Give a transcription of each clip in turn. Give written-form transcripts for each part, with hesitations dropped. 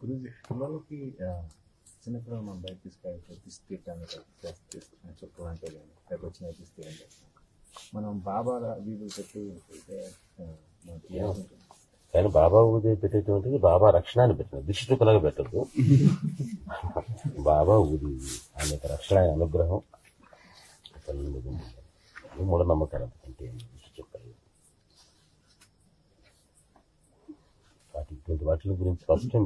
గురుజీ పిల్లలకి చిన్నపిల్లలు మనం బయట తీసుకెళ్ళి తీసుకోవడానికి చుక్కలు అంటే కానీ పైకి వచ్చిన తీసుకెళ్ళి మనం బాబా వీళ్ళు పెట్టి కానీ బాబా ఊది పెట్టేటువంటిది బాబా రక్షణ అని పెట్టిన దిష్టి చుక్కలాగా పెట్టద్దు. బాబా ఊది అనేక రక్షణ అనుగ్రహం పిల్లల మీద ఉంటుంది. మూఢనమ్మకాలు అంతకంటే దిష్టి చుక్కలు వాటి గురించి ఫస్ట్ టైం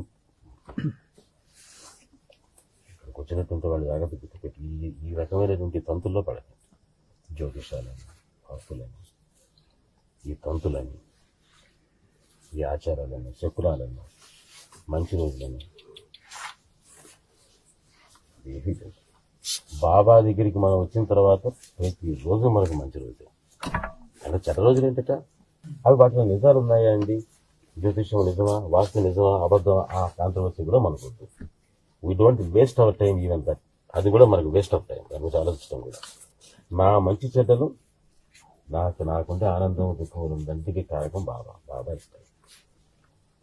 ఇక్కడికి వచ్చినటువంటి వాళ్ళు జాగ్రత్త గుర్తుపెట్టి ఈ రకమైనటువంటి తంతుల్లో పడకండి. జ్యోతిషాలని, హక్కులని, ఈ తంతులని, ఈ ఆచారాలను, శకునాలను, మంచి రోజులను ఏది లేదు. బాబా దగ్గరికి మనం వచ్చిన తర్వాత ప్రతి రోజు మనకు మంచి రోజు. అంటే చెడ్డ రోజులు ఏంటట? అవి వాటిలో నిజాలు ఉన్నాయా అండి? జ్యోతిషం నిజమా, వాస్తు నిజమా, అబద్ధమా, ఆ కాంట్రవర్సీ కూడా మనకు వద్దు. We don't waste our time even that. అది కూడా మనకు వేస్ట్ ఆఫ్ టైం. దాని గురించి ఆలోచించడం కూడా. నా మంచి చెడ్డలు నాకుండే ఆనందం, దుఃఖం రెండింటికి కారకం బాబా. బాబా ఇస్తాడు.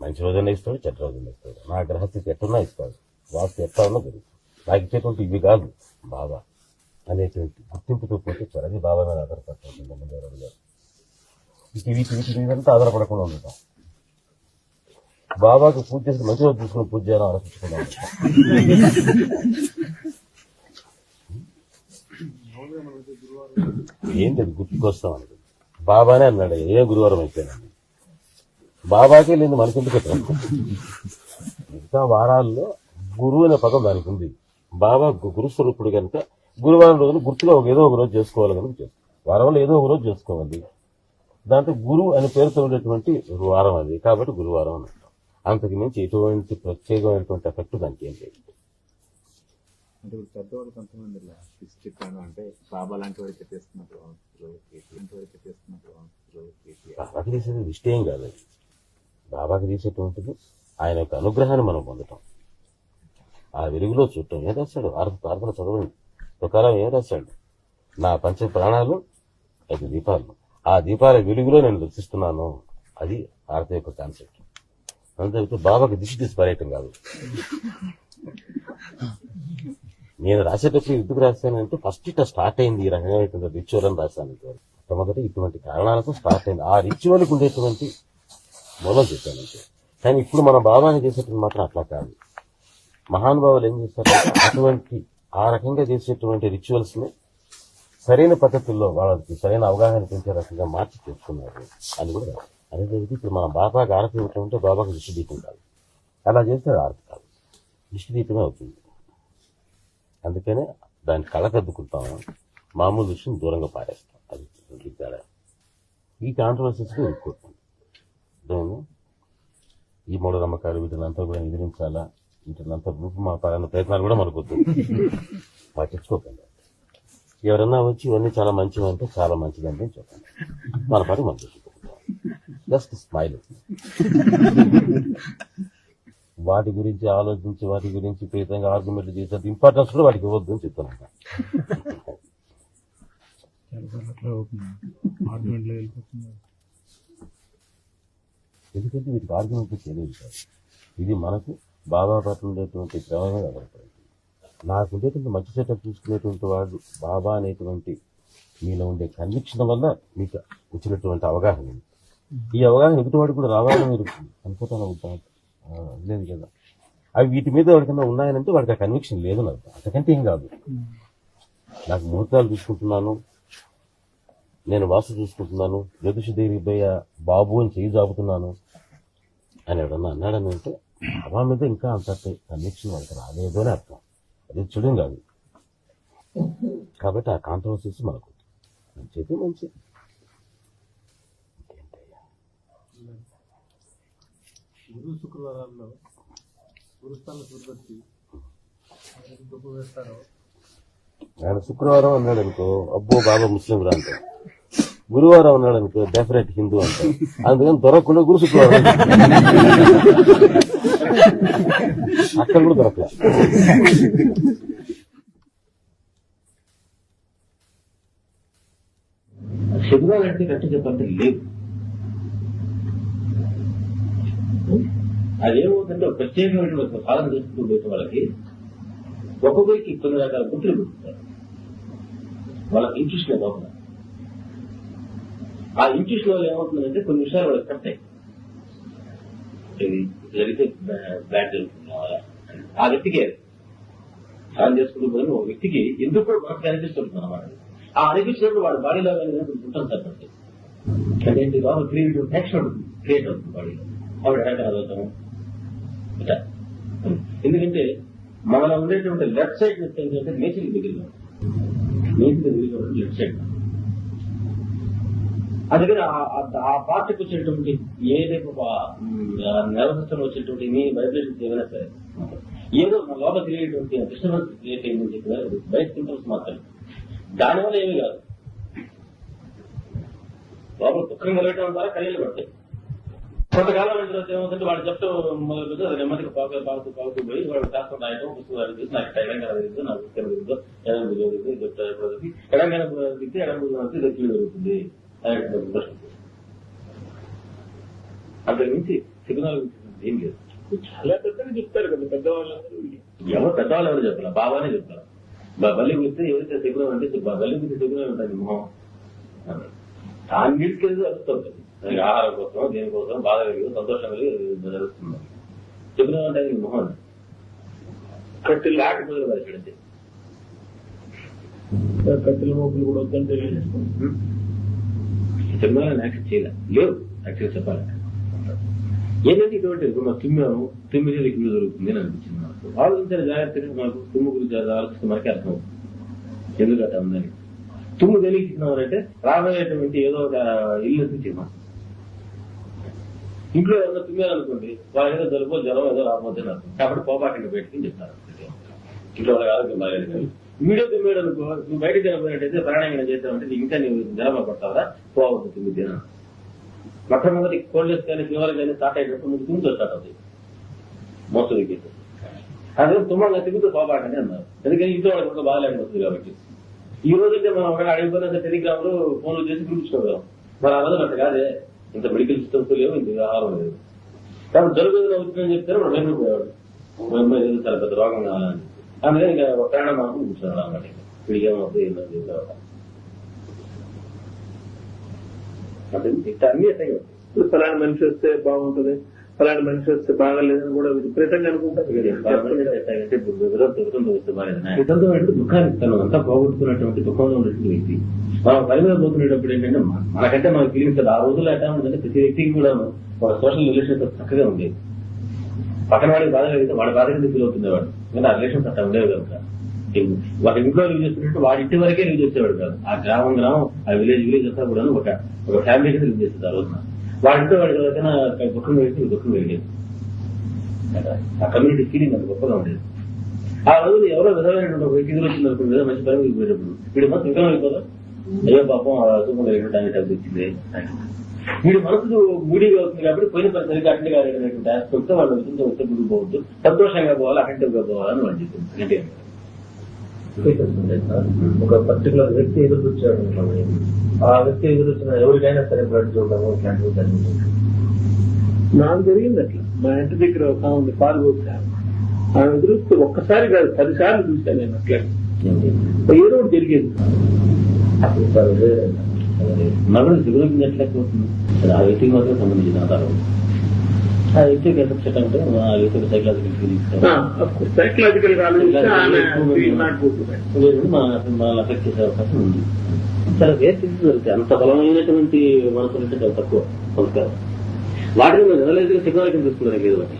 మంచి రోజున ఇస్తాడు, చెడ్డ రోజున ఇస్తాడు. నా గ్రహస్థితి ఎట్టున్నా ఇస్తాడు, వాస్తు ఎట్లా ఉన్నా జరుగుతుంది. నాకు ఇచ్చేటువంటి ఇవి కాదు బాబా అనేటువంటి గుర్తింపుతో పోతే అది బాబా మీద ఆధారపడుతుంది. వీటి మీదంతా ఆధారపడకుండా ఉంటాం. బాబాకి పూజ చేసి మంచి రోజు చూసుకుని పూజ చేయాలని ఆలోచించుకున్నాం. ఏంటి అది గుర్తుకొస్తాం అనుకుంది. బాబానే అన్నాడు ఏ గురువారం అయిపోయినండి. బాబాకే లేదు మనకెందుకు ఎక్కడ. మిగతా వారాల్లో గురువు అనే పదం దానికి ఉంది. బాబా గురుస్వరూపుడు కనుక గురువారం రోజున గుర్తుగా ఏదో ఒక రోజు చేసుకోవాలి కనుక వారంలో ఏదో ఒక రోజు చేసుకోవాలి. దాంతో గురువు అనే పేరుతో ఉండేటువంటి వారం అది, కాబట్టి గురువారం అని అంటాం. అంతకు మించి ఎటువంటి ప్రత్యేకమైనటువంటి ఎఫెక్ట్ దానికి ఏం లేదు. అంటే ఇప్పుడు పెద్దవాళ్ళు కొంతమంది చెప్పాను అంటే బాబా లాంటి వారికి చేస్తున్నప్పుడు బాబాకి తీసేది దిష్టి ఏం కాదు. బాబాకి తీసేటువంటిది ఆయన యొక్క అనుగ్రహాన్ని మనం పొందటం, ఆ వెలుగులో చూడటం. ఏం రాశాడు? ప్రార్థన చదవండి ప్రకారం ఏం రాశాడు? నా పంచ ప్రాణాలు 5 దీపాలు, ఆ దీపాల వెలుగులో నేను దర్శిస్తున్నాను. అది భారత యొక్క కాన్సెప్ట్. అంతే బాబాకి దిష్టి తీసి పర్యటం కాదు. నేను రాసేటప్పుడు ఎందుకు రాశానంటే ఫస్ట్ ఇట్లా స్టార్ట్ అయింది ఈ రకమైనటువంటి రిచువల్ అని రాశాను. మొట్టమొదటి ఇటువంటి కారణాలతో స్టార్ట్ అయింది. ఆ రిచువల్కి ఉండేటువంటి మూలం చెప్పానంటే. కానీ ఇప్పుడు మన బాబాని చేసేటువంటి మాత్రం అట్లా కాదు. మహానుభావులు ఏం చేస్తారంటే అటువంటి ఆ రకంగా చేసేటువంటి రిచువల్స్ ని సరైన పద్ధతుల్లో వాళ్ళకి సరైన అవగాహన పెంచే రకంగా మార్చి చేసుకున్నారు అని కూడా రాదు. అనేది ఇప్పుడు మన బాబాకి ఆరతి ఇవ్వటం బాబాకి దిష్టి దీపం కాదు. అలా చేస్తే ఆరతి కాదు, దిష్టి దీపమే అవుతుంది. అందుకనే దాన్ని కళ్ళకద్దుకుంటాం, మామూలు విషయం దూరంగా పారేస్తాం. అది తేడా. ఈ కాంట్రవర్సీస్ ఎక్కువ ఈ మూఢనమ్మకాలు వీటినంతా కూడా ఎదిరించాలా, వీటినంతా రూపుమాపాలన్న ప్రయత్నాలు కూడా మనకు వద్దు. పట్టించుకోకండి. ఎవరన్నా వచ్చి ఇవన్నీ చాలా మంచివి అంటే చాలా మంచిదండి అని చెప్పండి. మన పని మనం చూసుకుంటాం. Just smile. వాటి గురించి ఆలోచించి వాటి గురించి ప్రీతంగా ఆర్గ్యుమెంట్లు చేసేంత ఇంపార్టెన్స్ కూడా వాటికి ఇవ్వద్దు అని చెప్తున్నాను. ఎందుకంటే వీటికి ఆర్గ్యుమెంట్లు చేయలేదు సార్. ఇది మనకు బాబా పట్ల ఉండేటువంటి ప్రేమగా ఆధారపడింది. నాకు ఉండేటువంటి మంచి సెటప్ చూసుకునేటువంటి వాడు బాబా అనేటువంటి మీలో ఉండే కన్విక్షన్ వల్ల మీకు వచ్చినటువంటి అవగాహన. ఈ అవగాహన ఎదుటివాడు కూడా రావాలని మీరు అనుకుంటాను లేదు కదా. అవి వీటి మీద ఎవరికైనా ఉన్నాయనంటే వాడికి ఆ కన్విక్షన్ లేదు. నాకు అంతకంటే ఏం కాదు. నాకు ముహూర్తాలు చూసుకుంటున్నాను, నేను వాస్తు చూసుకుంటున్నాను, జ్యోతిష దేవి బాబు అని చేయి జాపుతున్నాను అని ఎవరన్నా అన్నాడని అంటే బాబా మీద ఇంకా అంత కన్విక్షన్ వాళ్ళకి రాలేదు అని అర్థం. అది చూడం కాదు. కాబట్టి ఆ కాంట్రవర్సీస్ మనకు మంచిది మంచి గురు శుక్రవారాల్లో గురుస్థానం చూపెట్టి దుప్పు వేస్తారో ఆయన శుక్రవారం అన్నాడు అనుకో అబ్బో బాబా ముస్లిం రా అంటారు. గురువారం అన్నాడు అనుకో డెఫినెట్ హిందూ అంటారు. అందుకని దొరకకుండా గురు శుక్రవారం అక్కడ కూడా దొరకలేదు. శుక్రవారం అంటే గట్టి చెప్పంటే లేవు. అది ఏమవుతుందంటే ఒక ప్రత్యేకమైనటువంటి సాధన చేసుకుంటూ పోయే వాళ్ళకి ఒక్కొక్కరికి కొన్ని రకాల గుర్తులు పెడుతుంటారు. వాళ్ళకి ఇంట్రెస్ట్ పోకుండా ఆ ఇంట్రెస్ట్ వల్ల ఏమవుతుందంటే కొన్ని విషయాలు వాళ్ళకి పడతాయి. ఇది జరిగితే బ్యాడ్ జరుగుతుంది అలా ఆ వ్యక్తికి సాధన చేసుకుంటూ పోయిన ఒక వ్యక్తికి ఎందుకు మనకు అనిపిస్తుంటుంది అన్నమాట. ఆ అనిపించినప్పుడు వాడి బాడీలో ఉంటుంది సార్ పడుతుంది. అదేంటి బాబు క్రియేటివ్ యాక్షన్ క్రియేట్ అవుతుంది బాడీలో. ఆవిడ చదువుతాం ఎందుకంటే మనలో ఉండేటువంటి లెఫ్ట్ సైడ్ ఏంటంటే నేచర్ దగ్గరగా లెఫ్ట్ సైడ్ అందుకని ఆ పార్టీకి వచ్చేటువంటి ఏదైతే నర్వస్ సిస్టమ్ వచ్చేటువంటి మీ వైబ్రేషన్స్ ఏమైనా సరే ఏదో మన లోపల తెలియటువంటి డిస్టర్బెన్స్ క్రియేట్ అయిందని చెప్పినారు. బయట సింటమ్స్ మాత్రమే, దానివల్ల ఏమీ కాదు. లోపల దుఃఖం కలగటం ద్వారా కళ్యాణ్ పడతాయి. కొంతకాలం అయిన తర్వాత ఏమవుతుంటే వాడు చెప్తాం మొదలు అది నెమ్మదిగా పాకుతూ పోయి వాడు శాస్త్రం రాయటం పుస్తకాలు చూసి నాకు తెలంగాణ తెలియదు, నాకు ఉత్తరం తెలియదు, ఎడం తెలియదు, తెలంగాణ దిగితే ఎడం దక్షిణ జరుగుతుంది అంతకు మించి సిగ్నల్ ఏం లేదు. చాలా పెద్దగా చెప్తారు కదా పెద్దవాళ్ళందరూ. పెద్దవాళ్ళు ఎవరు చెప్పాలి, బాబానే చెప్తారు. బల్లి గుర్తే ఎవరైతే సిగ్నల్ అంటే బల్లి గురించి సిగ్నల్ ఉంటుంది మొహం దానికి అరుస్తుంది. దానికి ఆహారం కోసం దేనికోసం బాధ కలిగి సంతోషం కలిగి జరుగుతుంది. సిగ్నల్ అంటే మొహం కట్టెలు ఆటపోయి పరిస్థితి కట్టెల మోపులు కూడా వద్దంటే సిగ్నల్ యాక్సెప్ట్ చేయలేదు లేవు. యాక్చువల్ చెప్పాలంటే ఏంటంటే ఇటువంటి తుమ్మాము తుమ్మిది కింద జరుగుతుంది అని అనిపించింది. మనకు ఆలోచించిన జాగ్రత్తగా మనకు తుమ్ము గురించి ఆలోచిస్తే మనకే అర్థం అవుతుంది ఎందుకట ఉందని. తుమ్ము తెలియచినారంటే రాబోయేటువంటి ఏదో ఒక ఇల్లు చిన్నాం. ఇంట్లో ఏదైనా తుమ్మారనుకోండి వాళ్ళ ఏదో జలుబో జ్వరం ఏదో రాబోతే అర్థం. కాబట్టి పోపాకండి బయటకి చెప్తారు. ఇంట్లో వాళ్ళకి ఆరోగ్యం బాగాలేదు. వీడియో తుమ్మాడు అనుకో, నువ్వు బయటకు తినబోయినట్టయితే ప్రాణాయామం చేస్తామంటే నీకు ఇంకా నువ్వు జ్వరం పడతావా పోవద్దు తుమ్మి తిన. మొట్టమొదటి కోల్డెస్ కానీ ఫీవర్ కానీ స్టార్ట్ అయినప్పుడు ముందు తుమ్ముతో స్టార్ట్ అవుతాయి మోసడికి. అదే తుమ్మంగా తిరుగుతూ పోపాటని అన్నారు. ఎందుకని ఇంట్లో వాళ్ళకి కూడా బాగా లేకపోతుంది కాబట్టి. ఈ రోజైతే మనం ఒక అడిగిపోయినా టెలిగ్రామ్ లో ఫోన్లు చేసి పిలుచుకోగలం. మరి ఆ రోజు అట్లా కాదే, ఇంత మెడికల్ సిస్టమ్స్ లేవు, ఇంత ఆహారం లేదు. కాబట్టి జరుగుతుందని అవుతుందని చెప్తారు మనం వెళ్ళిపోయేవాడు. ఏదో చాలా పెద్ద రోగం కావాలని అందుకని ఇంకా ఒక ప్రాణం మాకు కూర్చున్నాడు అన్నమాట. వీడికి ఏమవుతుంది ఏంటంటే అన్ని అట్టే ఫలానా మనిషి వస్తే బాగుంటుంది, ఫలానా మనిషి వస్తే బాగాలేదని కూడా విపరీతంగా అనుకుంటారు. వితంతో దుఃఖాన్ని ఇస్తాను అంతా పోగొట్టుకున్నటువంటి దుఃఖంలో ఉన్నటువంటి వ్యక్తి మనం పని మీద పోతున్నప్పుడు ఏంటంటే మనకంటే మనకు ఫీలింగ్స్ ఆ రోజుల్లో ఎట్లా ఉందంటే ప్రతి వ్యక్తికి కూడా ఒక సోషల్ రిలేషన్షిప్ చక్కగా ఉండేది. పక్కన వాడికి బాధ కలిగితే వాడి బాధ కింద ఫీల్ అవుతుండేవాడు. కానీ ఆ రిలేషన్స్ అట్లా ఉండేవి కనుక వాళ్ళ ఇంట్లో లీవ్ చేస్తున్నట్టు వాడి ఇంటి వరకే లీవ్ చేసేవాడు కాదు. ఆ గ్రామం ఆ విలేజ్ అంతా కూడా ఒక ఫ్యామిలీ కింద లీవ్ చేస్తుంది. ఆ రోజున వాడింట్లో వాడికి ఎవరికైనా దుఃఖం కలిగితే దుఃఖం కలిగేది. ఆ కమ్యూనిటీ ఫీలింగ్ అంత గొప్పగా ఉండేది. ఆ రోజులు ఎవరో విధమైనటువంటి ఒక వ్యక్తి వచ్చింది అనుకుంటుంది కదా, మంచి పని పోయేటప్పుడు వీడి మనసు విగ్రహం అయిపోదా, అయ్యో పాపం దుఃఖం కలిగినట్టు డబ్బు వచ్చింది. వీడి మనసు మూడీగా అవుతుంది కాబట్టి పోయిన పని సరిగ్గా అటెండ్గా అనేటువంటి ఆస్పెక్ట్ వాళ్ళు విధంగా వస్తే ముందుకు పోవద్దు, సంతోషంగా పోవాలి, అటెంటివ్గా పోవాలని వాళ్ళు చెప్తుంది. ఒక పర్టికులర్ వ్యక్తి ఎదురొచ్చాడు, ఆ వ్యక్తి ఎదురొచ్చిన ఎవరికైనా సరే బ్లడ్ చూడడము ఇట్లాంటివి జరుగుతుంది. నాకు జరిగింది అట్లా. మా ఇంటి దగ్గర ఒక ఉంది పాలు పోసాను, ఆమె ఎదురుస్తూ ఒక్కసారి కాదు 10 సార్లు చూశాను నేను. అట్లా ఏదో ఒకటి జరిగేది. మగడు సిగురికి ఎట్లయిపోతుంది అది ఆ వ్యక్తికి మాత్రం సంబంధించిన ఆధారం. ఆ వ్యక్తికి ఎఫెక్ట్ అంటే ఆ వ్యక్తికి సైకలాజికల్ ఫీలింగ్స్ సైకలాజికల్ మనల్ని అఫెక్ట్ చేసే అవకాశం ఉంది. చాలా వేస్ట్ దొరుకుతాయి. అంత బలమైనటువంటి మనసులు అంటే చాలా తక్కువ సంస్కారం. వాటిని మనం జనరలైజ్ గా సిగ్నల్ కింద తీసుకున్నాం లేదు. వాటి